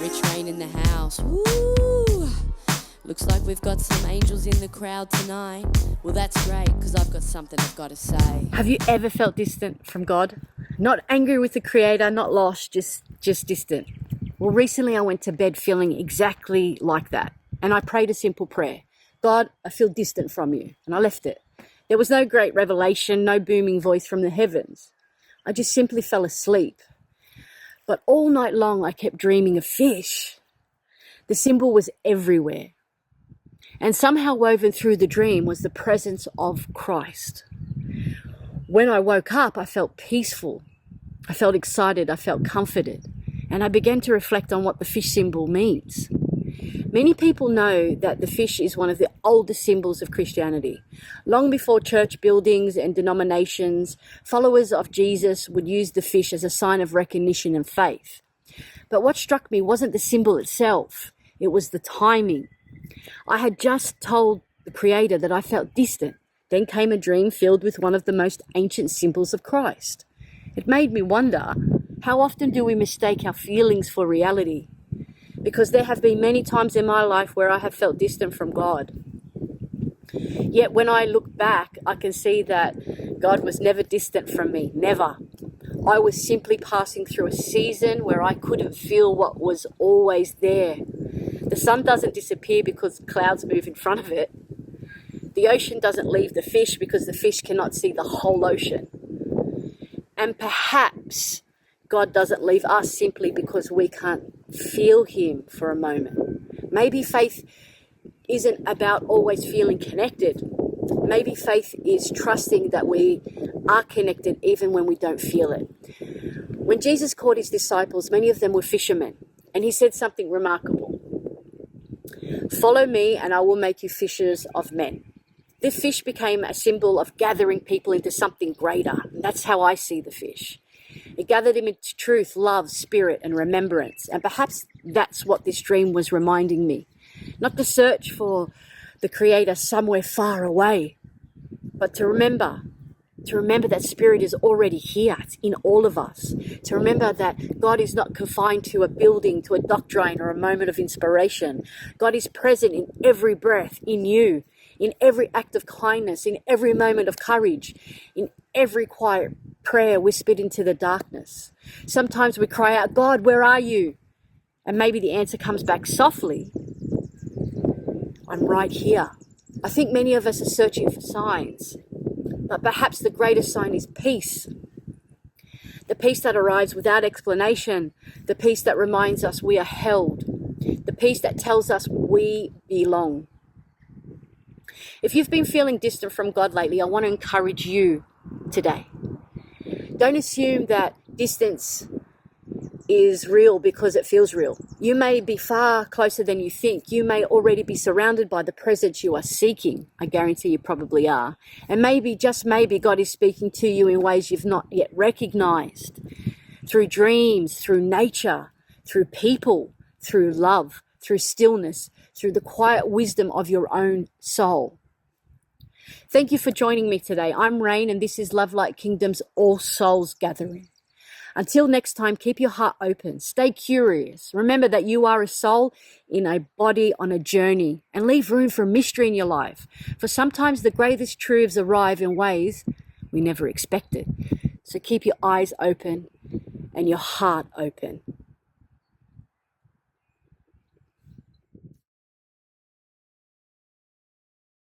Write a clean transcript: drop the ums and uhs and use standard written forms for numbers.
rich rain in the house. Woo! Looks like we've got some angels in the crowd tonight. Well, that's great, because I've got something I've got to say. Have you ever felt distant from God? Not angry with the Creator, not lost, just distant. Well, recently I went to bed feeling exactly like that. And I prayed a simple prayer. God, I feel distant from you. And I left it. There was no great revelation, no booming voice from the heavens. I just simply fell asleep. But all night long I kept dreaming of fish. The symbol was everywhere. And somehow woven through the dream was the presence of Christ. When I woke up, I felt peaceful. I felt excited. I felt comforted. And I began to reflect on what the fish symbol means. Many people know that the fish is one of the oldest symbols of Christianity. Long before church buildings and denominations, followers of Jesus would use the fish as a sign of recognition and faith. But what struck me wasn't the symbol itself. It was the timing. I had just told the Creator that I felt distant. Then came a dream filled with one of the most ancient symbols of Christ. It made me wonder, how often do we mistake our feelings for reality? Because there have been many times in my life where I have felt distant from God. Yet when I look back, I can see that God was never distant from me, never. I was simply passing through a season where I couldn't feel what was always there. The sun doesn't disappear because clouds move in front of it. The ocean doesn't leave the fish because the fish cannot see the whole ocean. And perhaps God doesn't leave us simply because we can't feel Him for a moment. Maybe faith isn't about always feeling connected. Maybe faith is trusting that we are connected even when we don't feel it. When Jesus called His disciples, many of them were fishermen, and He said something remarkable. Follow me and I will make you fishers of men. This fish became a symbol of gathering people into something greater. And that's how I see the fish. It gathered them into truth, love, spirit, and remembrance. And perhaps that's what this dream was reminding me. Not to search for the Creator somewhere far away, but to remember that Spirit is already here. It's in all of us. To remember that God is not confined to a building, to a doctrine, or a moment of inspiration. God is present in every breath, in you, in every act of kindness, in every moment of courage, in every quiet prayer whispered into the darkness. Sometimes we cry out, God, where are you? And maybe the answer comes back softly. I'm right here. I think many of us are searching for signs, but perhaps the greatest sign is peace. The peace that arrives without explanation, the peace that reminds us we are held, the peace that tells us we belong. If you've been feeling distant from God lately, I want to encourage you today. Don't assume that distance is real because it feels real. You may be far closer than you think. You may already be surrounded by the presence you are seeking. I guarantee you probably are. And maybe, just maybe, God is speaking to you in ways you've not yet recognized. Through dreams, through nature, through people, through love, through stillness, through the quiet wisdom of your own soul. Thank you for joining me today. I'm Rain, and this is LoveLight Kingdom's All Souls Gathering. Until next time, keep your heart open. Stay curious. Remember that you are a soul in a body on a journey, and leave room for mystery in your life. For sometimes the greatest truths arrive in ways we never expected. So keep your eyes open and your heart open.